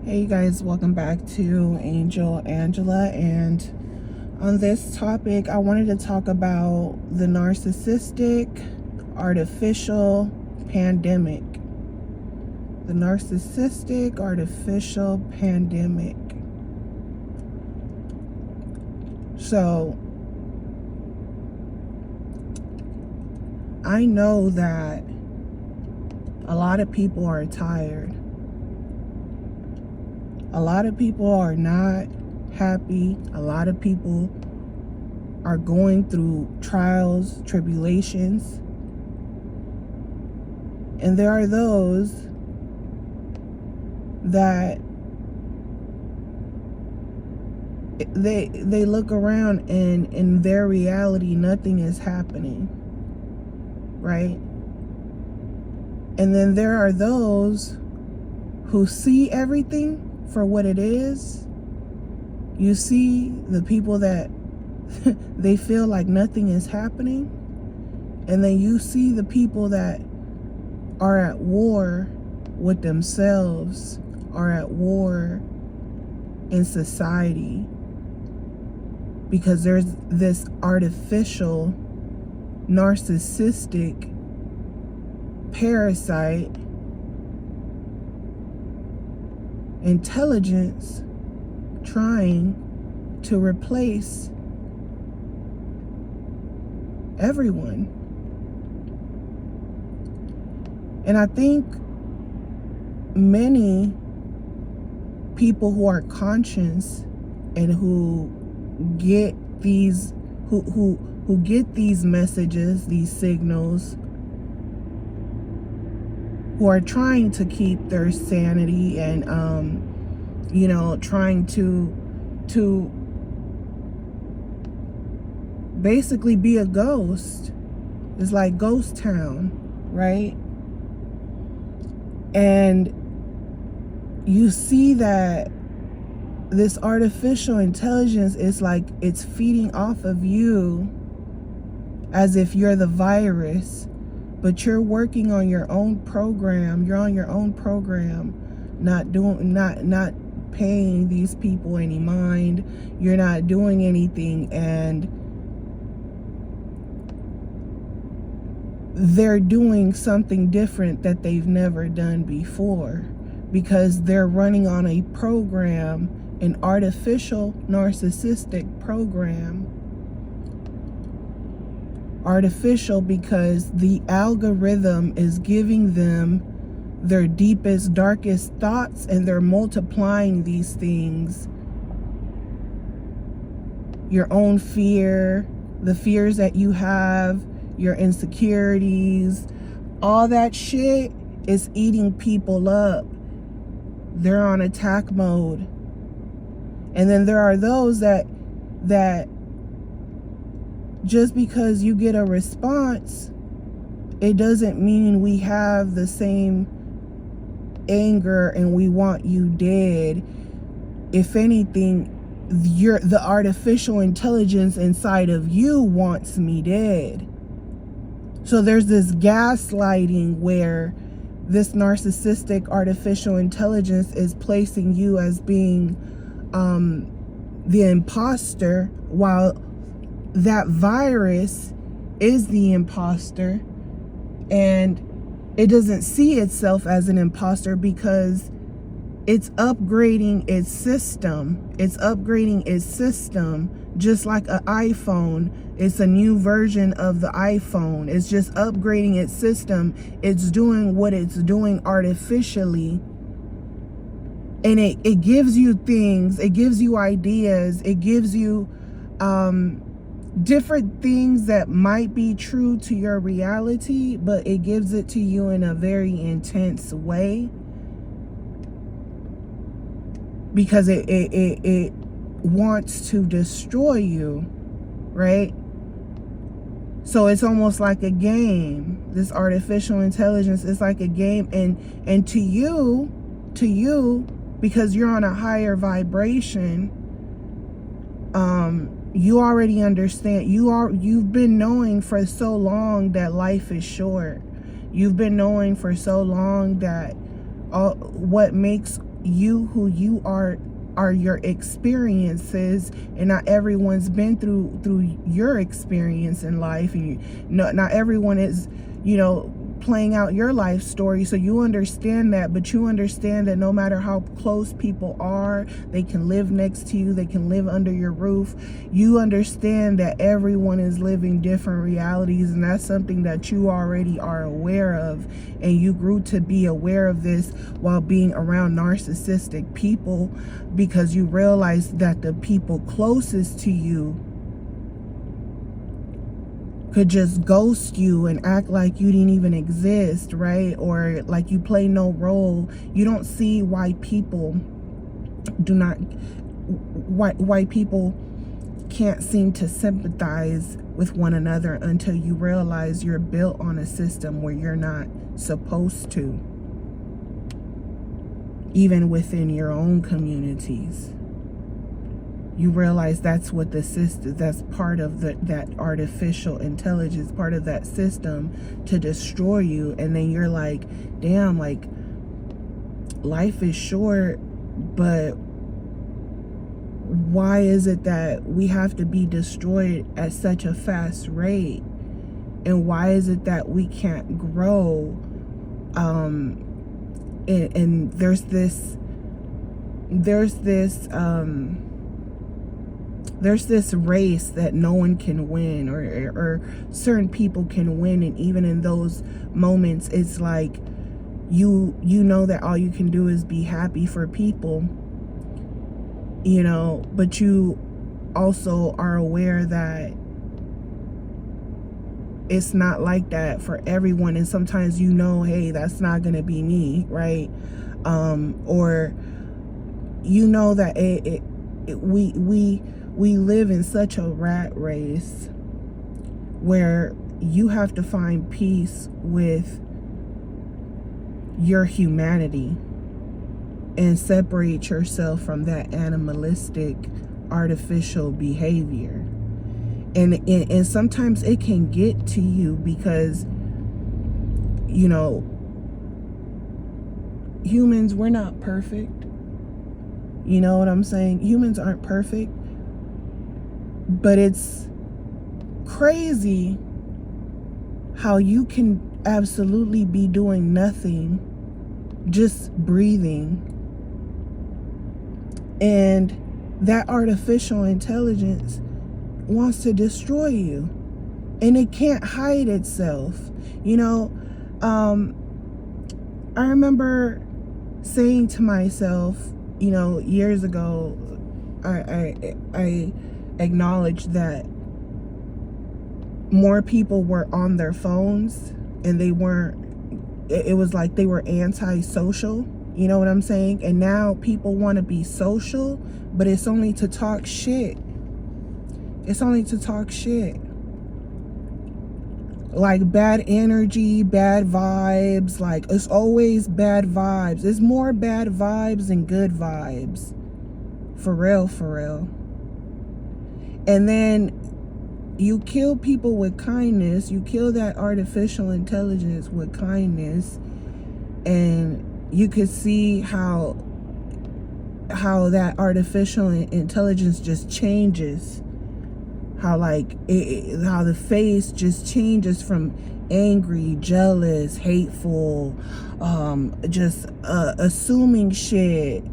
Hey you guys, welcome back to Angel Angela, and on this topic I wanted to talk about the narcissistic artificial pandemic. The narcissistic artificial pandemic. So I know that a lot of people are tired. A lot of people are not happy. A lot of people are going through trials, tribulations. And there are those that they look around and in their reality nothing is happening, right? And then there are those who see everything for what it is. You see the people that they feel like nothing is happening, and then you see the people that are at war with themselves, are at war in society, because there's this artificial narcissistic parasite intelligence trying to replace everyone. And I think many people who are conscious and who get these who get these messages, these signals, who are trying to keep their sanity and trying to basically be a ghost. It's like ghost town, right? And you see that this artificial intelligence is like it's feeding off of you as if you're the virus, but you're working on your own program. You're on your own program, not paying these people any mind. You're not doing anything, and they're doing something different that they've never done before, because they're running on a program, an artificial narcissistic program. Artificial because the algorithm is giving them their deepest, darkest thoughts, and they're multiplying these things. Your own fear, the fears that you have, your insecurities, all that shit is eating people up. They're on attack mode. And then there are those that just because you get a response, it doesn't mean we have the same anger and we want you dead. If anything, the artificial intelligence inside of you wants me dead. So there's this gaslighting where this narcissistic artificial intelligence is placing you as being the imposter, while that virus is the imposter, and it doesn't see itself as an imposter because it's upgrading its system. It's upgrading its system just like an iPhone. It's a new version of the iPhone. It's just upgrading its system. It's doing what it's doing artificially. And it gives you things. It gives you ideas. It gives you different things that might be true to your reality, but it gives it to you in a very intense way, because it wants to destroy you, right? So it's almost like a game. This artificial intelligence is like a game, and to you, because you're on a higher vibration, you already understand. You've been knowing for so long that life is short. You've been knowing for so long that what makes you who you are your experiences, and not everyone's been through your experience in life, and not everyone is, playing out your life story. So you understand that, but you understand that no matter how close people are, they can live next to you, they can live under your roof. You understand that everyone is living different realities, and that's something that you already are aware of, and you grew to be aware of this while being around narcissistic people, because you realize that the people closest to you could just ghost you and act like you didn't even exist, right? Or like you play no role. You don't see why people why people can't seem to sympathize with one another until you realize you're built on a system where you're not supposed to, even within your own communities. You realize that's what the system, that's part of that artificial intelligence, part of that system to destroy you. And then you're like, damn, like, life is short, but why is it that we have to be destroyed at such a fast rate? And why is it that we can't grow? And there's this race that no one can win, or certain people can win, and even in those moments, it's like you know that all you can do is be happy for people, but you also are aware that it's not like that for everyone, and sometimes hey, that's not gonna be me, right? Or that we live in such a rat race where you have to find peace with your humanity and separate yourself from that animalistic, artificial behavior. And sometimes it can get to you because, humans, we're not perfect. You know what I'm saying? Humans aren't perfect. But it's crazy how you can absolutely be doing nothing, just breathing, and that artificial intelligence wants to destroy you, and it can't hide itself. I remember saying to myself, years ago, I acknowledged that more people were on their phones, and it was like they were anti-social, you know what I'm saying? And now people want to be social, but it's only to talk shit. It's only to talk shit. Like bad energy, bad vibes, like it's always bad vibes. It's more bad vibes than good vibes. For real, for real. And then you kill people with kindness. You kill that artificial intelligence with kindness, and you could see how that artificial intelligence just changes. How how the face just changes from angry, jealous, hateful, just assuming shit,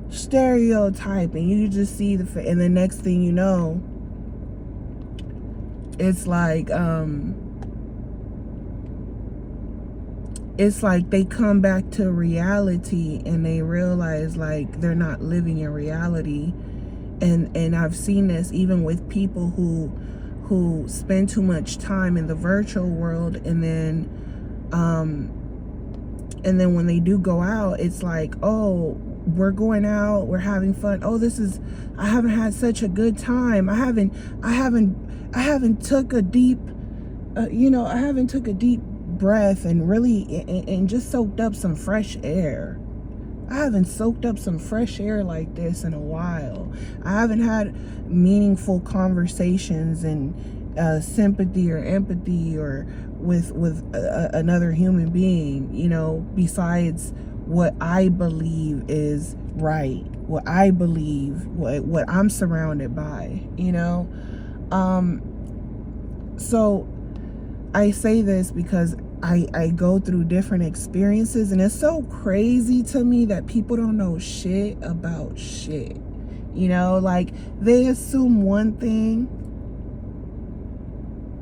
stereotyping. You just see and the next thing you know, it's like they come back to reality, and they realize like they're not living in reality. And I've seen this even with people who spend too much time in the virtual world, and then when they do go out, it's like, oh, we're going out, we're having fun. Oh, I haven't had such a good time. I haven't took a deep breath and really and just soaked up some fresh air. I haven't soaked up some fresh air like this in a while. I haven't had meaningful conversations and sympathy or empathy or with another human being, besides what I believe is right, what I believe, what I'm surrounded by, so I say this because I go through different experiences, and it's so crazy to me that people don't know shit about shit. Like, they assume one thing,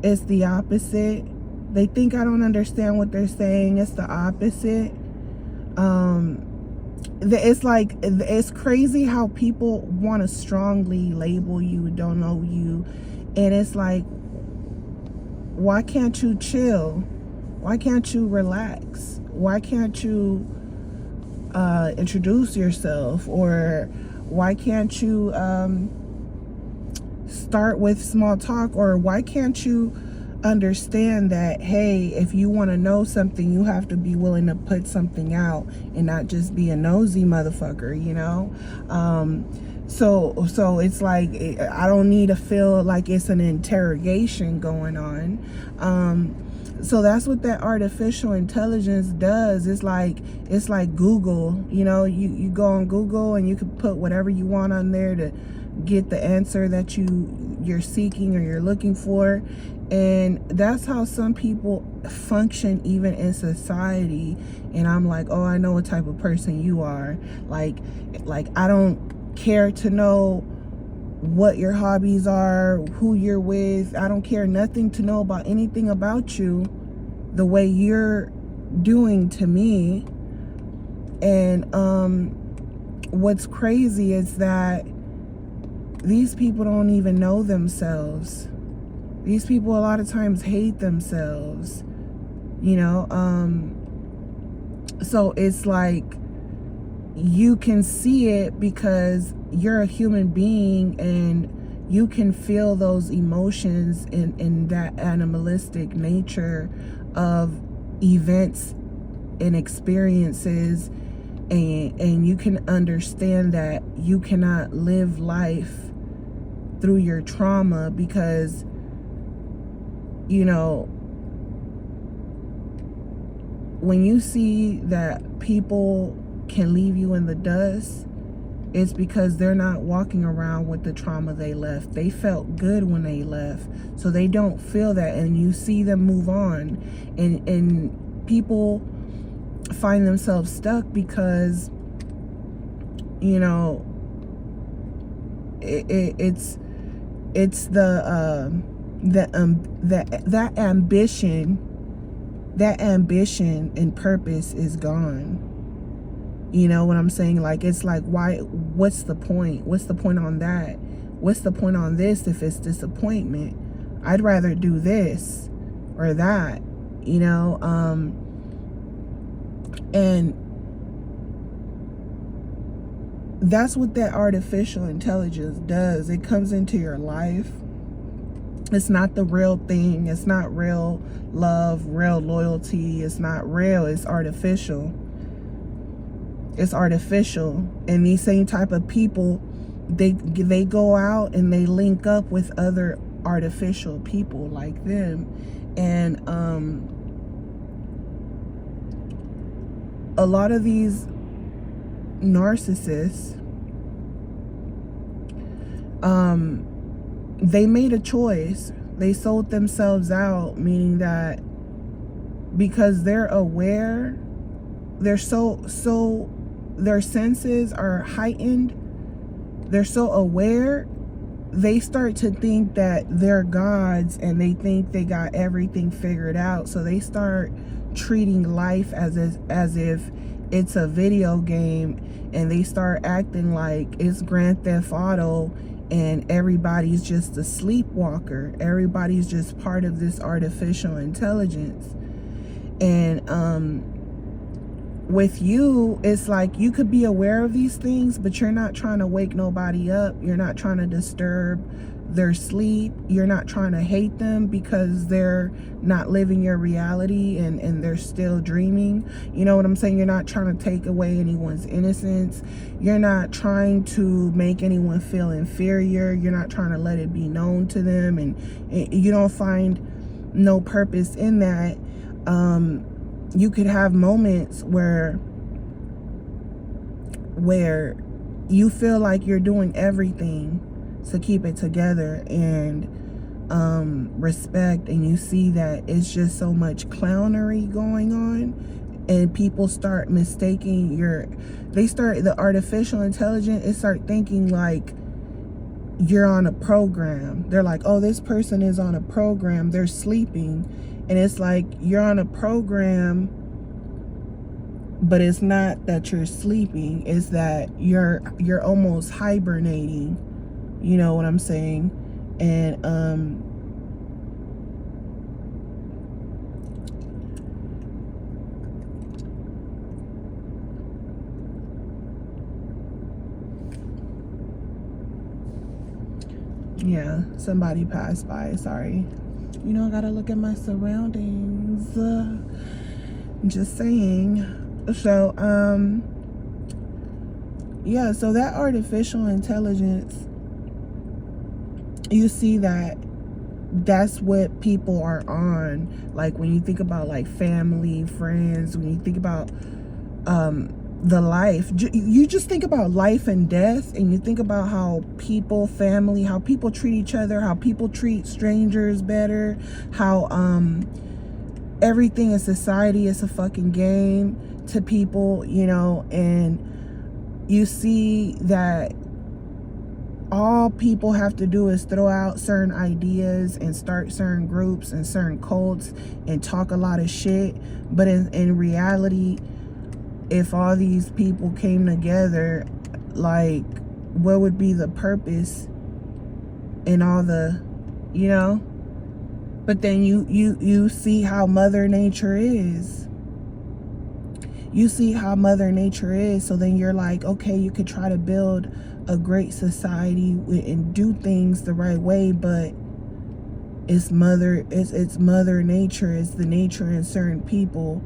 it's the opposite. They think I don't understand what they're saying, it's the opposite. It's like, it's crazy how people want to strongly label you, don't know you, and it's like, why can't you chill? Why can't you relax? Why can't you introduce yourself? Or why can't you start with small talk? Or why can't you understand that, hey, if you want to know something, you have to be willing to put something out and not just be a nosy motherfucker, So it's like, I don't need to feel like it's an interrogation going on. So that's what that artificial intelligence does. It's like Google. You go on Google and you can put whatever you want on there to get the answer that you're seeking or you're looking for. And that's how some people function even in society. And I'm like, oh, I know what type of person you are. Like I don't care to know what your hobbies are, who you're with. I don't care nothing to know about anything about you the way you're doing to me. And what's crazy is that these people don't even know themselves. These people a lot of times hate themselves, so it's like, you can see it because you're a human being and you can feel those emotions in that animalistic nature of events and experiences, and you can understand that you cannot live life through your trauma because when you see that people can leave you in the dust, it's because they're not walking around with the trauma they left. They felt good when they left, so they don't feel that, and you see them move on, and people find themselves stuck because it's that ambition and purpose is gone. You know what I'm saying? Like, it's like, what's the point? What's the point on that? What's the point on this if it's disappointment? I'd rather do this or that, and that's what that artificial intelligence does. It comes into your life. It's not the real thing. It's not real love, real loyalty. It's not real. It's artificial. It's artificial. And these same type of people, they go out and they link up with other artificial people like them. And a lot of these narcissists, they made a choice. They sold themselves out, meaning that because they're aware, they're so their senses are heightened, they're so aware, they start to think that they're gods and they think they got everything figured out. So they start treating life as if it's a video game, and they start acting like it's Grand Theft Auto and everybody's just a sleepwalker. Everybody's just part of this artificial intelligence. And with you, it's like you could be aware of these things, but you're not trying to wake nobody up. You're not trying to disturb their sleep. You're not trying to hate them because they're not living your reality and they're still dreaming. You know what I'm saying? You're not trying to take away anyone's innocence. You're not trying to make anyone feel inferior. You're not trying to let it be known to them, and you don't find no purpose in that. You could have moments where where you feel like you're doing everything to keep it together and respect, and you see that it's just so much clownery going on, and people start mistaking the artificial intelligence, it start thinking like you're on a program. They're like, oh, this person is on a program, they're sleeping. And it's like, you're on a program, but it's not that you're sleeping, it's that you're almost hibernating. You know what I'm saying? And yeah, somebody passed by, sorry. You know, I gotta look at my surroundings. I'm just saying. So yeah, so that artificial intelligence, you see that that's what people are on. Like when you think about like family, friends, when you think about the life, you just think about life and death, and you think about how people, family, how people treat each other, how people treat strangers better, how everything in society is a fucking game to people, you know. And you see that all people have to do is throw out certain ideas and start certain groups and certain cults and talk a lot of shit, but in reality, if all these people came together, like, what would be the purpose in all the, you know? But then you see how Mother Nature is. You see how Mother Nature is, so then you're like, okay, you could try to build a great society and do things the right way, but it's Mother Nature, it's the nature in certain people.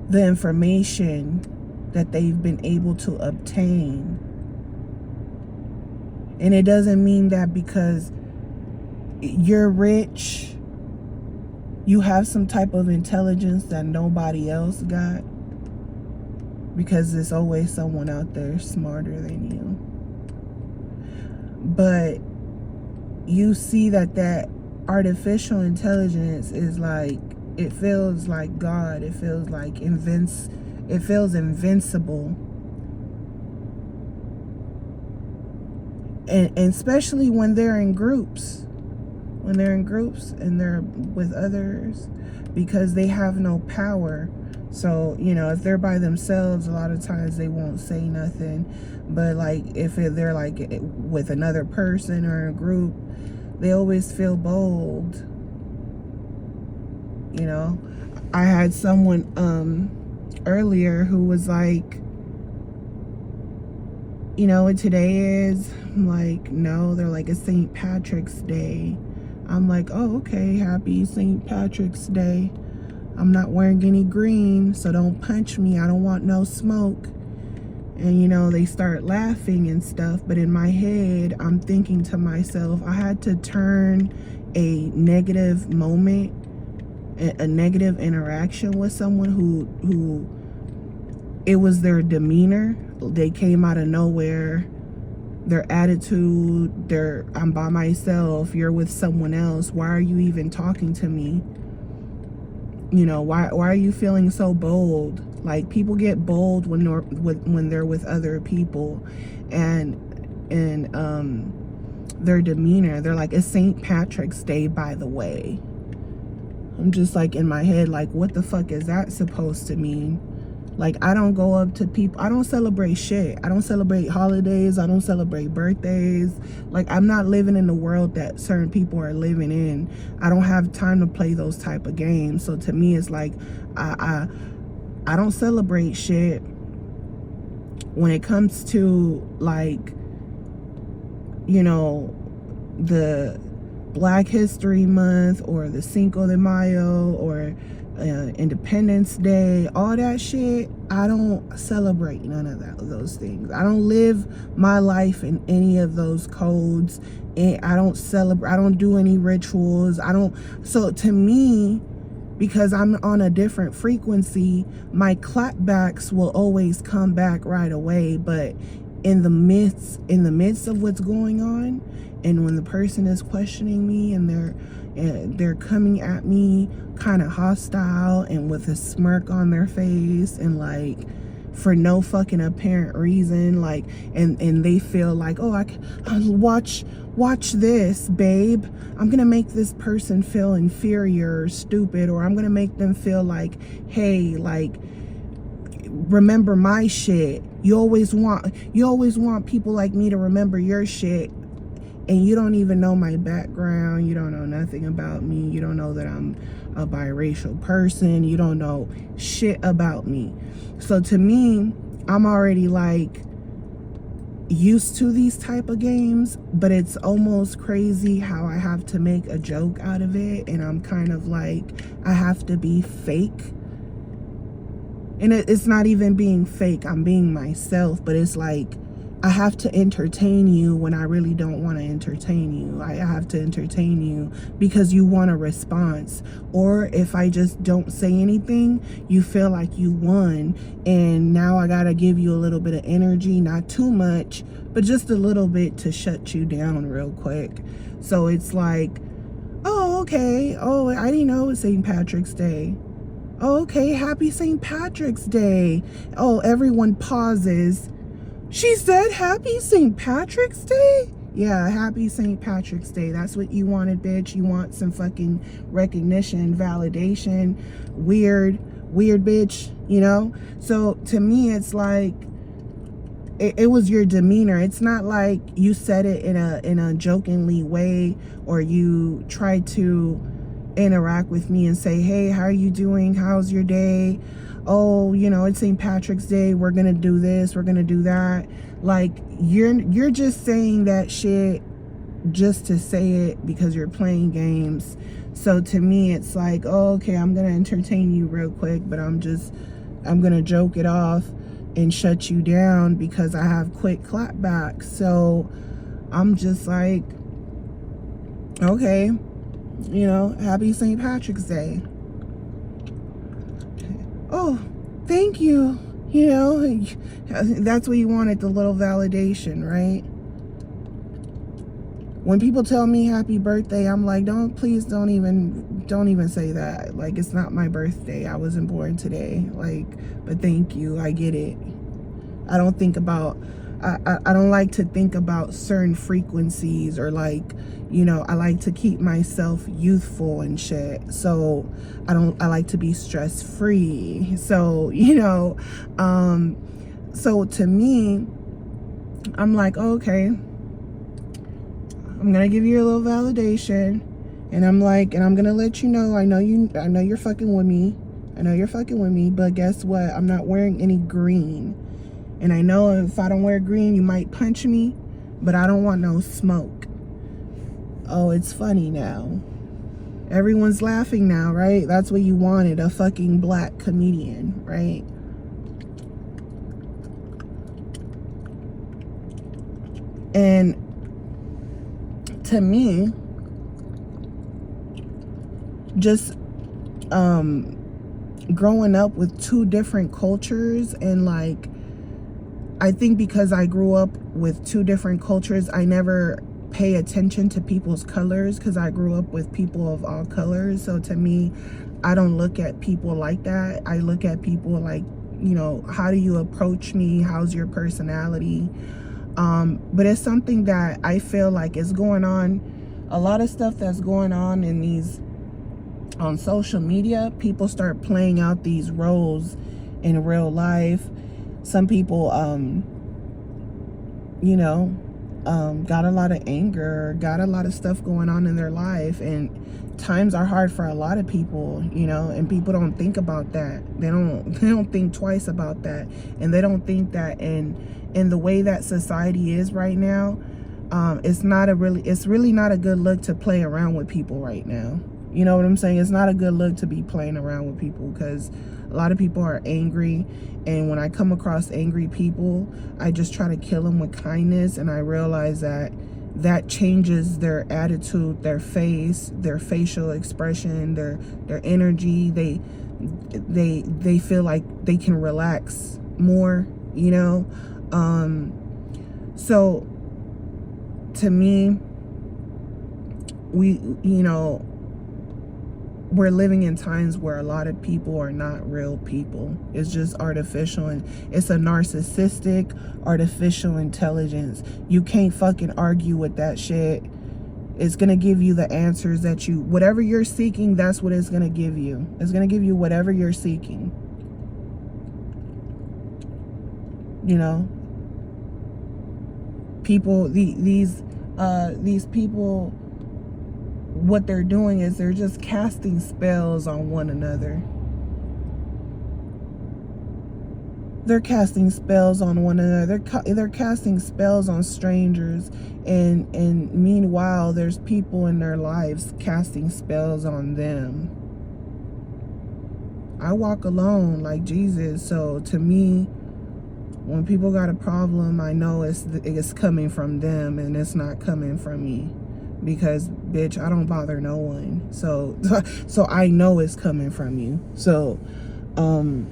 The information that they've been able to obtain. And it doesn't mean that because you're rich, you have some type of intelligence that nobody else got, because there's always someone out there smarter than you. But you see that artificial intelligence is like, it feels like God. It feels like it feels invincible. And especially when they're in groups. When they're in groups and they're with others, because they have no power. So, you know, if they're by themselves, a lot of times they won't say nothing. But like if they're like with another person or a group, they always feel bold. You know, I had someone earlier who was like, you know what today is? I'm like, no. They're like, it's St. Patrick's Day. I'm like, oh, okay, happy St. Patrick's Day. I'm not wearing any green, so don't punch me. I don't want no smoke. And, you know, they start laughing and stuff. But in my head, I'm thinking to myself, I had to turn a negative moment, a negative interaction with someone who it was their demeanor. They came out of nowhere. Their attitude, I'm by myself, you're with someone else, why are you even talking to me? You know, why are you feeling so bold? Like, people get bold when they're with other people, and their demeanor, they're like, it's St. Patrick's Day, by the way. I'm just like in my head, like, what the fuck is that supposed to mean? Like, I don't go up to people. I don't celebrate shit. I don't celebrate holidays. I don't celebrate birthdays. Like, I'm not living in the world that certain people are living in. I don't have time to play those type of games. So to me, it's like, I don't celebrate shit. When it comes to, like, you know, the Black History Month or the Cinco de Mayo or Independence Day, all that shit, I don't celebrate none of those things. I don't live my life in any of those codes, and I don't celebrate. I don't do any rituals. So to me, because I'm on a different frequency, my clapbacks will always come back right away. But in the midst of what's going on, and when the person is questioning me and they're coming at me kind of hostile and with a smirk on their face and like for no fucking apparent reason, like, and they feel like, oh, I'll watch this, babe, I'm gonna make this person feel inferior or stupid, or I'm gonna make them feel like, hey, like, remember my shit. You always want people like me to remember your shit, and you don't even know my background. You don't know nothing about me. You don't know that I'm a biracial person. You don't know shit about me. So to me, I'm already like used to these type of games, but it's almost crazy how I have to make a joke out of it, and I'm kind of like, I have to be fake. And it's not even being fake, I'm being myself, but it's like I have to entertain you when I really don't want to entertain you. I have to entertain you because you want a response. Or if I just don't say anything, you feel like you won, and now I gotta give you a little bit of energy, not too much, but just a little bit to shut you down real quick. So it's like, oh, okay, oh, I didn't know it was St. Patrick's Day. Oh, okay, happy St. Patrick's Day. Oh, everyone pauses. She said happy St. Patrick's Day? Yeah, happy St. Patrick's Day. That's what you wanted, bitch. You want some fucking recognition, validation, weird bitch, you know? So to me, it's like, it was your demeanor. It's not like you said it in a jokingly way, or you tried to interact with me and say, hey, how are you doing? How's your day? Oh, you know, it's St. Patrick's Day, we're gonna do this, we're gonna do that. Like, you're just saying that shit just to say it because you're playing games. So to me, it's like, oh, okay, I'm gonna entertain you real quick, but I'm gonna joke it off and shut you down because I have quick clapbacks. So I'm just like, okay, you know, happy St. Patrick's Day. Oh, thank you. You know, that's what you wanted, the little validation, right? When people tell me happy birthday, I'm like, please don't even say that. Like, it's not my birthday. I wasn't born today. Like, but thank you. I get it. I don't think about, I don't like to think about certain frequencies, or like, you know, I like to keep myself youthful and shit. So I like to be stress free. So, you know, so to me, I'm like, okay, I'm gonna give you a little validation, and I'm like, and I'm gonna let you know, I know you're fucking with me. I know you're fucking with me, but guess what? I'm not wearing any green. And I know if I don't wear green, you might punch me, but I don't want no smoke. Oh, it's funny now. Everyone's laughing now, right? That's what you wanted, a fucking black comedian, right? And to me, just growing up with two different cultures, and like, I think because I grew up with two different cultures, I never pay attention to people's colors because I grew up with people of all colors. So to me, I don't look at people like that. I look at people like, you know, how do you approach me? How's your personality? But it's something that I feel like is going on. A lot of stuff that's going on in these, on social media, people start playing out these roles in real life. Some people, you know, got a lot of anger, got a lot of stuff going on in their life, and times are hard for a lot of people, you know, and people don't think about that. They don't think twice about that, and they don't think that in the way that society is right now, it's really not a good look to play around with people right now. You know what I'm saying? It's not a good look to be playing around with people, because a lot of people are angry, and when I come across angry people, I just try to kill them with kindness, and I realize that that changes their attitude, their face, their facial expression, their energy. They feel like they can relax more, you know. So to me, we're living in times where a lot of people are not real people. It's just artificial, and it's a narcissistic artificial intelligence. You can't fucking argue with that shit. It's gonna give you the answers that whatever you're seeking, that's what it's gonna give you. It's gonna give you whatever you're seeking. You know, people, these people, what they're doing is they're just casting spells on one another. They're casting spells on one another. They're casting spells on strangers, and meanwhile there's people in their lives casting spells on them. I walk alone like Jesus, so to me, when people got a problem, I know it's coming from them and it's not coming from me. Because, bitch, I don't bother no one. So I know it's coming from you. So, and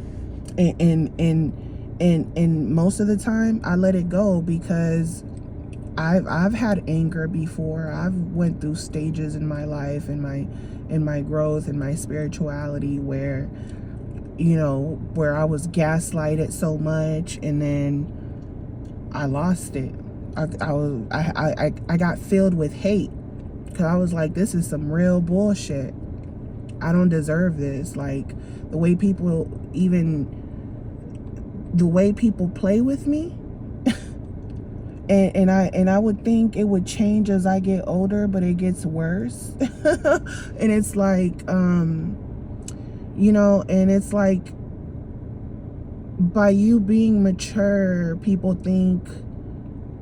most of the time I let it go, because I've had anger before. I've went through stages in my life, in my growth, in my spirituality, where, you know, where I was gaslighted so much, and then I lost it. I got filled with hate. Because I was like, this is some real bullshit. I don't deserve this. Like, the way people play with me. and I would think it would change as I get older, but it gets worse. And it's like, you know, and it's like, by you being mature, people think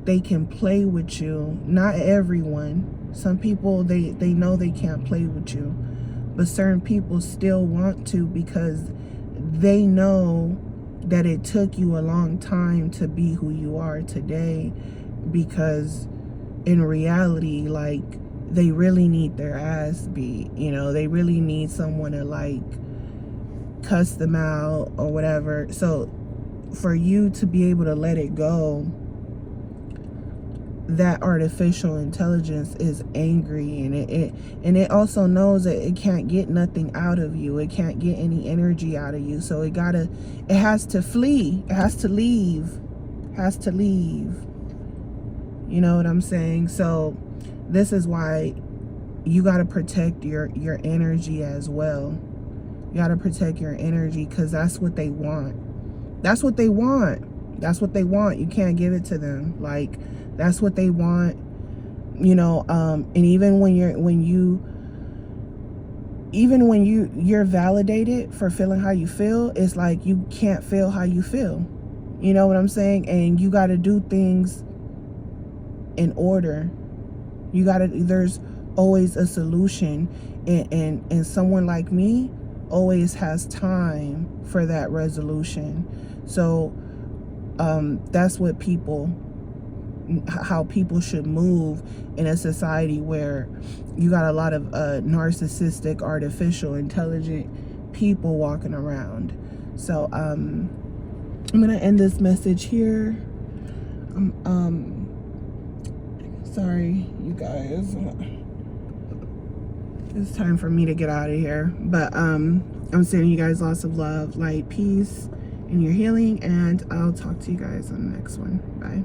they can play with you. Not everyone. Some people, they know they can't play with you, but certain people still want to, because they know that it took you a long time to be who you are today. Because in reality, like, they really need their ass beat, you know. They really need someone to, like, cuss them out or whatever. So for you to be able to let it go, that artificial intelligence is angry, and it also knows that it can't get nothing out of you. It can't get any energy out of you. So it has to flee. It has to leave. You know what I'm saying? So this is why you got to protect your energy as well. You got to protect your energy, because that's what they want. That's what they want. You can't give it to them. Like, that's what they want, you know. And even when you're validated for feeling how you feel, it's like you can't feel how you feel. You know what I'm saying? And you got to do things in order. There's always a solution, and someone like me always has time for that resolution. So that's how people should move in a society where you got a lot of narcissistic, artificial, intelligent people walking around. So I'm gonna end this message here. Sorry, you guys. It's time for me to get out of here. But I'm sending you guys lots of love, light, peace in your healing, and I'll talk to you guys on the next one. Bye.